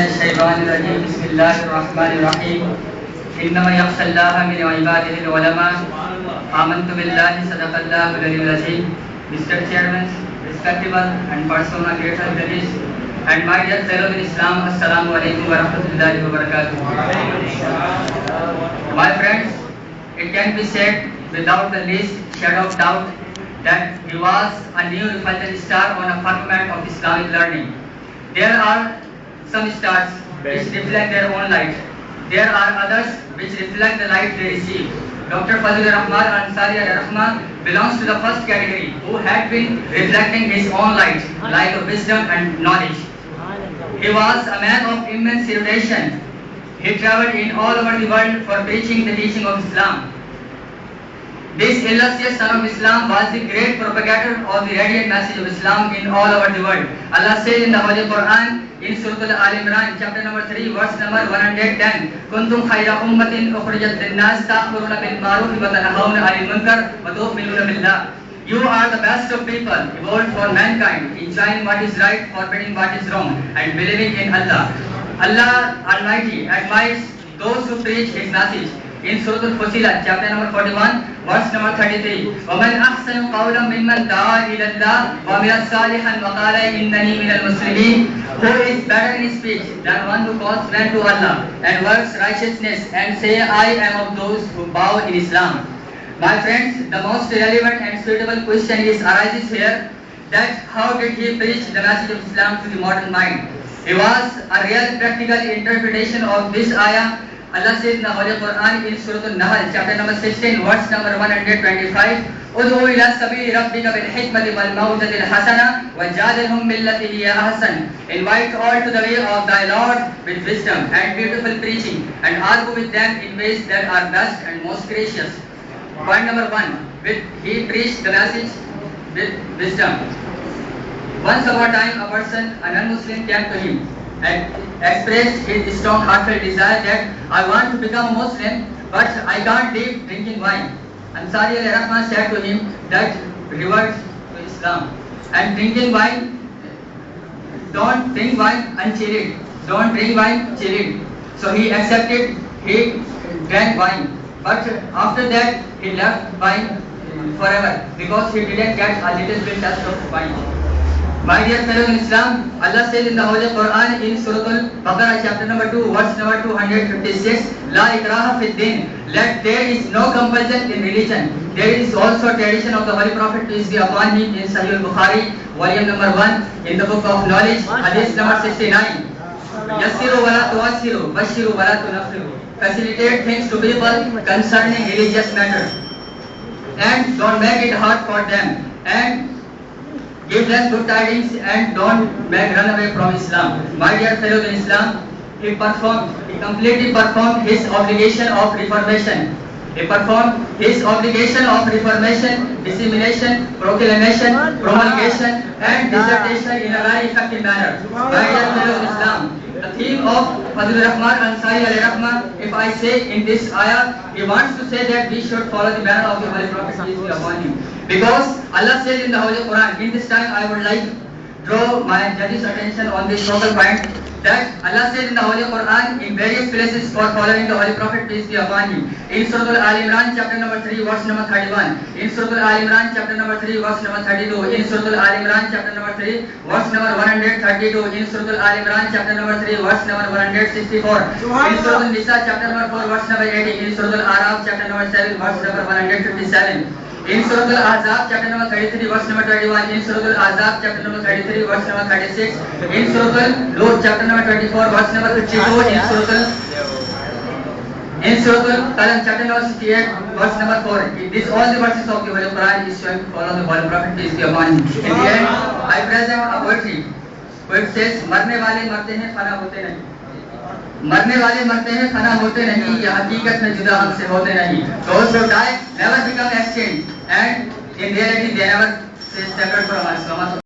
मिनश्शैतानिर्रजीम बिस्मिल्लाहिर्रहमानिर्रहीम इन्नमा यख्शल्लाह मिन इबादिहिल उलमा आमन्तु बिल्लाहि सदक़ल्लाहुल अलीयुल अज़ीम। Mr. Chairman, respectable and personal great judges, and my dear fellows in Islam, Assalamu alaikum wa rahmatullahi wa barakatuh. My friends, it can be said without the least shadow of doubt that he was a new refulgent star on a firmament of Islamic learning. There are some stars which reflect their own light. There are others which reflect the light they receive. Dr. Fazlur Rahman Ansari Al-Rahman belongs to the first category, who had been reflecting his own light, light of wisdom and knowledge. He was a man of immense erudition. He traveled in all over the world for preaching the teaching of Islam. This illustrious son of Islam was the great propagator of the radiant message of Islam in all over the world. Allah says in the Holy Quran, in Surah Al-Imran, chapter number 3, verse number 110, Kuntum khayra ummatin ukhrijat lin-nas ta'muruna bil ma'ruf wa tanhauna 'anil munkar wa tu'minuna billah. You are the best of people, evolved for mankind, enjoying what is right, forbidding what is wrong, and believing in Allah. Allah Almighty admires those who preach His message. In Surah Al-Fusilat, chapter number 41, verse number 33, وَمَنْ أَحْسَنُ قَوْلًا مِمَّنْ دَعَا إِلَى اللَّهِ وَعَمِلَ صَالِحًا وَقَالَ إِنَّنِي مِنَ الْمُسْلِمِينَ. Who is better in speech than one who calls men to Allah and works righteousness and say, I am of those who bow in Islam. My friends, the most relevant and suitable question arises here, that how did he preach the message of Islam to the modern mind? It was a real practical interpretation of this ayah. Allah says in the Holy Quran in Surah Al-Nahl, chapter number 16, verse number 125, Ud'u ila sabili rabbika bil hikmati wal maw'izatil hasana wajadilhum billati hiya ahsan. Invite all to the way of thy Lord with wisdom and beautiful preaching, and argue with them in ways that are best and most gracious. Point number 1, he preached the message with wisdom. Once upon a time, a person, a non-Muslim, came to him and expressed his strong heartfelt desire that I want to become a Muslim, but I can't leave drinking wine. Ansari Al-Rahman said to him that revert to Islam and drinking wine, don't drink wine unchilled, don't drink wine chilled. So he accepted, he drank wine, but after that he left wine forever because he didn't get a little bit taste of wine. My dear fellows in Islam, Allah says in the Holy Quran in Surah Al-Baqarah, chapter number 2, verse number 256, La ikraha fid din, that there is no compulsion in religion. There is also a tradition of the Holy Prophet, peace be upon him, in Sahih al-Bukhari, volume number 1, in the book of knowledge, hadith number 69. Yassiru wa la tu'assiru, bashiru wa la tunaffiru. Facilitate things to people concerning religious matters, and don't make it hard for them, and give them good tidings, and don't run away from Islam. My dear fellows in Islam, he completely performed his obligation of reformation. He performed his obligation of reformation, dissemination, proclamation, promulgation, and dissertation in a very effective manner. My dear fellows in Islam, the theme of Fazlur Rahman Ansari Al-Rahman, if I say in this ayah, he wants to say that we should follow the banner of the Holy Prophet, peace be upon him. Because Allah says in the Holy Quran, in this time I would like to draw my judge's attention on this focal point, that Allah says in the Holy Quran in various places for following the Holy Prophet, peace be upon him. In Surah Al-Imran, chapter number 3, verse number 31. In Surah Al-Imran, chapter number 3, verse number 32. In Surah Al-Imran, chapter number 3, verse number 132. In Surah Al-Imran, chapter number 3, verse number 164. In Surah Al-Nisa, chapter number 4, verse number 80. In Surah Al-Araf, chapter number 7, verse number 157. In Surah Al-Ahzab, chapter number 33, verse number 21. In Surah Al-Ahzab, chapter number 33, verse number 36. In Surah Al-Lut, chapter number 24, verse number 52. In Surah Al-Qalam, chapter number 68, verse number 4. These all the verses of the Holy Quran is showing to follow the Holy Prophet, peace be upon him. In the end, I present a poetry. Poet says, मरने वाले मरते हैं, फना होते नहीं. मरने वाले मरते हैं, फना होते नहीं, ये हकीकत में जुदा हमसे होते नहीं. Those who die never become extinct, and in reality they never separate from us.